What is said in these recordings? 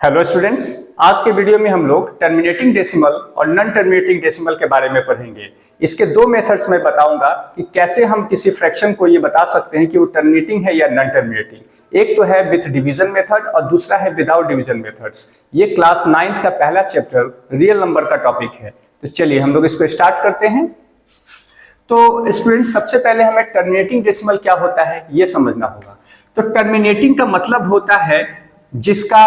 Hello students, आज के video में हम लोग टर्मिनेटिंग डेसिमल और नॉन टर्मिनेटिंग डेसिमल के बारे में पढ़ेंगे। इसके दो मेथड्स मैं बताऊंगा कि कैसे हम किसी फ्रैक्शन को ये बता सकते हैं कि वो टर्मिनेटिंग है या नॉन टर्मिनेटिंग। एक तो है विथ डिवीजन मेथड और दूसरा है विदाउट डिवीजन मेथड्स। ये क्लास 9th का पहला चैप्टर रियल नंबर का टॉपिक है। तो चलिए हम लोग इसको स्टार्ट करते हैं। तो स्टूडेंट्स, सबसे पहले हमें टर्मिनेटिंग डेसिमल क्या होता है ये समझना होगा। तो टर्मिनेटिंग का मतलब होता है जिसका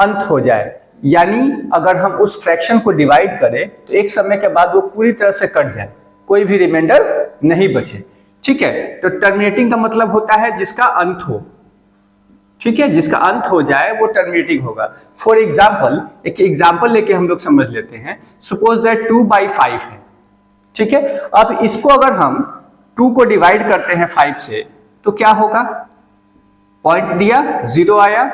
अंत हो जाए, यानी अगर हम उस फ्रैक्शन को डिवाइड करें तो एक समय के बाद वो पूरी तरह से कट जाए, कोई भी रिमाइंडर नहीं बचे। ठीक है, तो टर्मिनेटिंग का मतलब होता है जिसका अंत हो। ठीक है, जिसका अंत हो जाए वो टर्मिनेटिंग होगा। फॉर एग्जाम्पल, एक एग्जाम्पल लेके हम लोग समझ लेते हैं। सपोज दैट 2/5 है। ठीक है, अब इसको अगर हम 2 को डिवाइड करते हैं 5 से तो क्या होगा? पॉइंट दिया, 0 आया,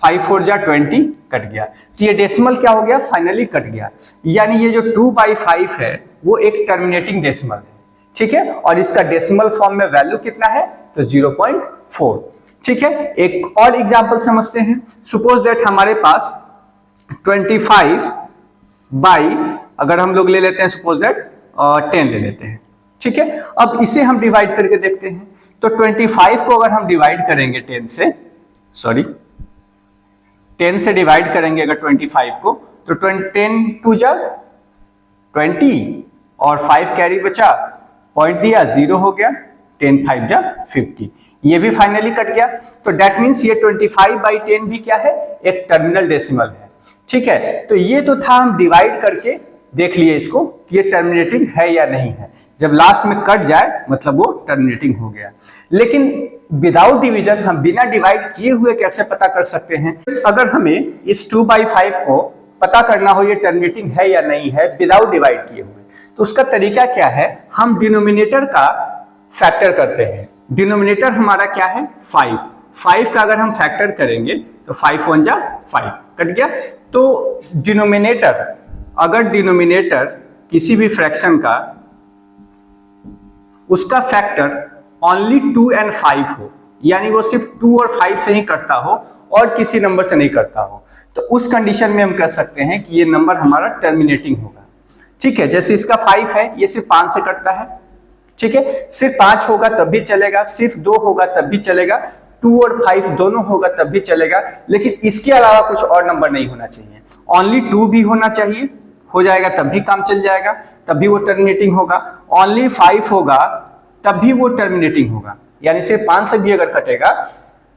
5 4 जा 20, कट गया। तो ये डेसिमल क्या हो गया? फाइनली कट गया। यानी ये जो 2/5 है वो एक टर्मिनेटिंग डेसिमल है। ठीक है, और इसका डेसिमल फॉर्म में वैल्यू कितना है? तो 0.4। ठीक है, एक और एग्जांपल समझते हैं। सपोज दैट हमारे पास 25 बाई, अगर हम लोग ले लेते हैं सपोज दैट 10 ले लेते हैं। ठीक है, अब इसे हम डिवाइड करके देखते हैं। तो 25 को अगर हम डिवाइड करेंगे 10 से, 10 से डिवाइड करेंगे अगर 25 को, तो 10 2 जा 20 और 5 कैरी बचा, पॉइंट दिया, 0 हो गया, 10 5 जा 50, ये भी फाइनली कट गया। तो दैट मीन्स ये 25/10 भी क्या है? एक टर्मिनल डेसिमल है। ठीक है, तो ये तो था, हम डिवाइड करके देख लिए इसको कि ये टर्मिनेटिंग है या नहीं है। जब लास्ट में कट जाए मतलब वो टर्मिनेटिंग हो गया। लेकिन विदाउट डिवीजन हम बिना डिवाइड किए हुए कैसे पता कर सकते हैं? अगर हमें इस 2/5 को पता करना हो ये टर्मिनेटिंग है या नहीं है विदाउट डिवाइड किए हुए, तो उसका तरीका क्या है? हम डिनोमिनेटर का फैक्टर करते हैं। डिनोमिनेटर हमारा क्या है? 5 का अगर हम फैक्टर करेंगे तो 5 1 जा 5, कट गया। तो डिनोमिनेटर, अगर डिनोमिनेटर किसी भी फ्रैक्शन का उसका फैक्टर ओनली 2 और 5 हो, यानी वो सिर्फ 2 और 5 से ही कटता हो और किसी नंबर से नहीं कटता हो, तो उस कंडीशन में हम कह सकते हैं कि ये नंबर हमारा टर्मिनेटिंग होगा। ठीक है, जैसे इसका 5 है, ये सिर्फ 5 से कटता है। ठीक है, सिर्फ 5 होगा तब भी चलेगा, सिर्फ 2 होगा तब भी चलेगा, 2 और 5 दोनों होगा तब भी चलेगा, लेकिन इसके अलावा कुछ और नंबर नहीं होना चाहिए। ओनली 2 भी होना चाहिए, हो जाएगा तब भी काम चल जाएगा, तब भी वो टर्मिनेटिंग होगा। ओनली 5 होगा तब भी वो टर्मिनेटिंग होगा, यानी सिर्फ 5 से भी अगर कटेगा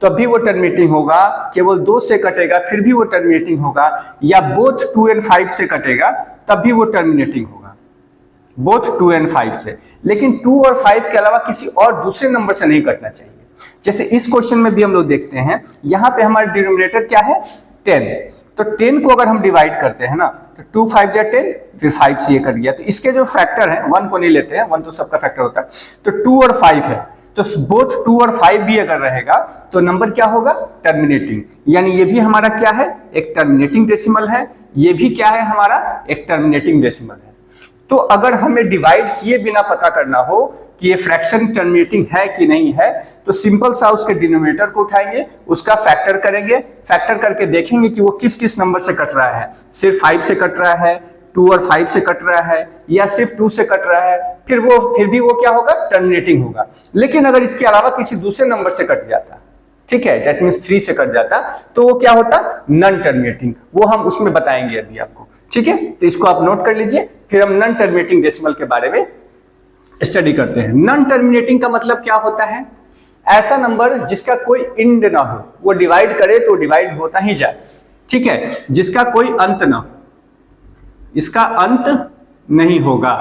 तब भी वो टर्मिनेटिंग होगा, केवल 2 से कटेगा फिर भी वो टर्मिनेटिंग होगा, या बोथ 2 और 5 से कटेगा तब भी वो टर्मिनेटिंग होगा, बोथ 2 और 5 से। लेकिन 2 और 5 के अलावा किसी और दूसरे नंबर से नहीं कटना चाहिए। जैसे इस क्वेश्चन में भी हम लोग देखते हैं, यहाँ पे हमारा डिनोमिनेटर क्या है? 10। तो 10 को अगर हम डिवाइड करते हैं ना, तो 2 5 जा 10, फिर 5 से ये कट गया। तो इसके जो फैक्टर है, 1 को नहीं लेते हैं, 1 तो सबका फैक्टर होता है, तो 2 और 5 है, तो बोथ 2 और 5 भी अगर रहेगा तो नंबर क्या होगा? टर्मिनेटिंग। यानी ये भी हमारा क्या है? एक टर्मिनेटिंग डेसिमल है। ये भी क्या है? हमारा एक टर्मिनेटिंग डेसिमल है। तो अगर हमें डिवाइड किए बिना पता करना हो कि ये फ्रैक्शन टर्मिनेटिंग है कि नहीं है, तो सिंपल सा उसके डिनोमिनेटर को उठाएंगे, उसका फैक्टर करेंगे, फैक्टर करके देखेंगे कि वो किस किस नंबर से कट रहा है। सिर्फ 5 से कट रहा है, 2 और 5 से कट रहा है, या सिर्फ 2 से कट रहा है, फिर भी वो क्या होगा? टर्मिनेटिंग होगा। लेकिन अगर इसके अलावा किसी दूसरे नंबर से कट जाता, ठीक है, दैट मींस 3 से कट जाता, तो वो क्या होता? Non terminating. वो हम उसमें बताएंगे अभी आपको। ठीक है, तो इसको आप नोट कर लीजिए, फिर हम नॉन टर्मिनेटिंग डेसिमल के बारे में स्टडी करते हैं। नॉन टर्मिनेटिंग का मतलब क्या होता है? ऐसा नंबर जिसका कोई एंड ना हो, वो डिवाइड करे तो डिवाइड होता ही जाए। ठीक है, जिसका कोई अंत ना हो, इसका अंत नहीं होगा,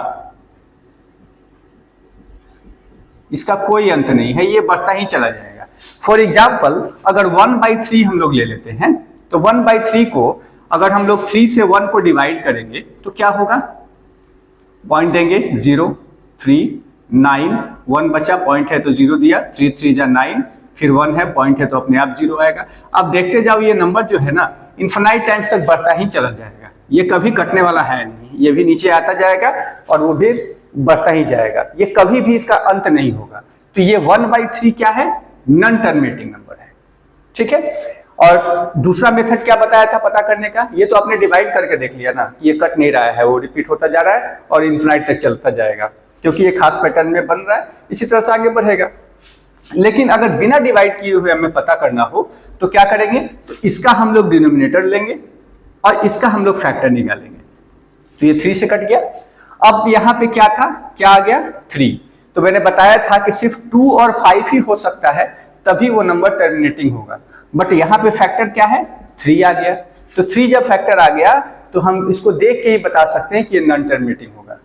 इसका कोई अंत नहीं है, ये बढ़ता ही चला जाएगा। फॉर एग्जाम्पल, अगर 1/3 हम लोग ले लेते हैं, तो 1/3 को अगर हम लोग 3 से 1 को डिवाइड करेंगे तो क्या होगा? पॉइंट देंगे, 0 3 9, 1 बचा, पॉइंट है तो 0 दिया, 3 3 जा 9, फिर 1 है, पॉइंट है तो अपने आप 0 आएगा। अब देखते जाओ, ये नंबर जो है ना इन्फिनाइट टाइम्स तक बढ़ता ही चला जाएगा, ये कभी कटने वाला है नहीं, ये भी नीचे आता जाएगा और वो भी बढ़ता ही जाएगा, ये कभी भी इसका अंत नहीं होगा। तो ये 1/3 क्या है? नॉन टर्मिनेटिंग नंबर है। ठीक है, और दूसरा मेथड क्या बताया था पता करने का, ये तो आपने डिवाइड करके देख लिया ना, ये कट नहीं रहा है, वो रिपीट होता जा रहा है और इन्फिनाइट तक चलता जाएगा, क्योंकि ये खास पैटर्न में बन रहा है, इसी तरह से आगे बढ़ेगा। लेकिन अगर बिना डिवाइड किए हुए हमें पता करना हो तो क्या करेंगे, तो इसका हम लोग डिनोमिनेटर लेंगे और इसका हम लोग फैक्टर निकालेंगे। तो ये 3 से कट गया। अब यहाँ पे क्या था, क्या आ गया 3। तो मैंने बताया था कि सिर्फ 2 और 5 ही हो सकता है, तभी वो नंबर टर्मिनेटिंग होगा। बट यहाँ पे फैक्टर क्या है, 3 आ गया। तो 3 जब फैक्टर आ गया तो हम इसको देख के ही बता सकते हैं कि ये नॉन टर्मिनेटिंग होगा।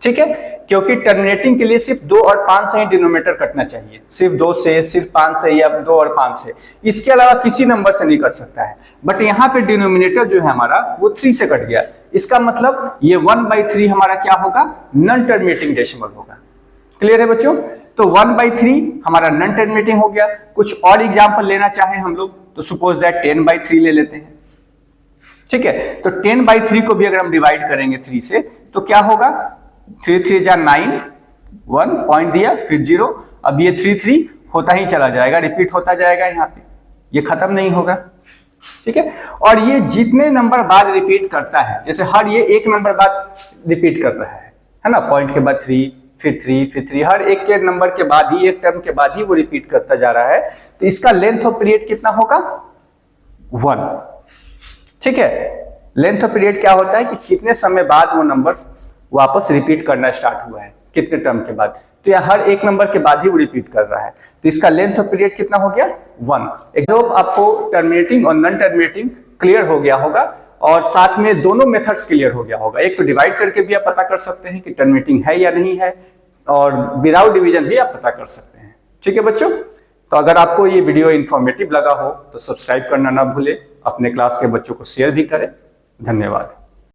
ठीक है, क्योंकि टर्मिनेटिंग के लिए सिर्फ 2 और 5 से ही डिनोमिनेटर कटना चाहिए, सिर्फ 2 से, सिर्फ 5 से या 2 और 5 से, इसके अलावा किसी नंबर से नहीं कट सकता है। बट यहाँ पे डिनोमिनेटर जो है हमारा वो 3 से कट गया, इसका मतलब ये 1/3 हमारा क्या होगा, नॉन टर्मिनेटिंग डेसिमल होगा। क्लियर है बच्चों? तो 1/3 हमारा नॉन टर्मिनेटिंग हो गया। कुछ और एग्जाम्पल लेना चाहे हम लोग तो सपोज दैट 10/3 ले लेते हैं। ठीक है, तो 10/3 को भी अगर हम डिवाइड करेंगे 3 से तो क्या होगा, 3 3 जा 9, 1 पॉइंट दिया फिर 0। अब ये 3 3 होता ही चला जाएगा, रिपीट होता जाएगा, यहाँ पे ये खत्म नहीं होगा। ठीक है, और ये जितने नंबर बाद रिपीट करता है, जैसे हर ये एक नंबर बाद रिपीट कर रहा है ना, पॉइंट के बाद 3 फिर 3 फिर 3, हर एक के नंबर के बाद ही, एक टर्म के बाद ही वो रिपीट करता जा रहा है, तो इसका लेंथ ऑफ पीरियड कितना होगा, 1। ठीक है, लेंथ ऑफ पीरियड क्या होता है कि कितने समय बाद वो नंबर वापस रिपीट करना स्टार्ट हुआ है, कितने टर्म के बाद, तो यह हर एक नंबर के बाद ही वो रिपीट कर रहा है, तो इसका लेंथ ऑफ पीरियड कितना हो गया, 1। आई होप आपको टर्मिनेटिंग और नॉन टर्मिनेटिंग क्लियर हो गया होगा, और साथ में दोनों मेथड्स क्लियर हो गया होगा। एक तो डिवाइड करके भी आप पता कर सकते हैं कि टर्मिनेटिंग है या नहीं है, और विदाउट डिवीजन भी आप पता कर सकते हैं। ठीक है बच्चों, तो अगर आपको ये वीडियो इन्फॉर्मेटिव लगा हो तो सब्सक्राइब करना ना भूलें, अपने क्लास के बच्चों को शेयर भी करें। धन्यवाद।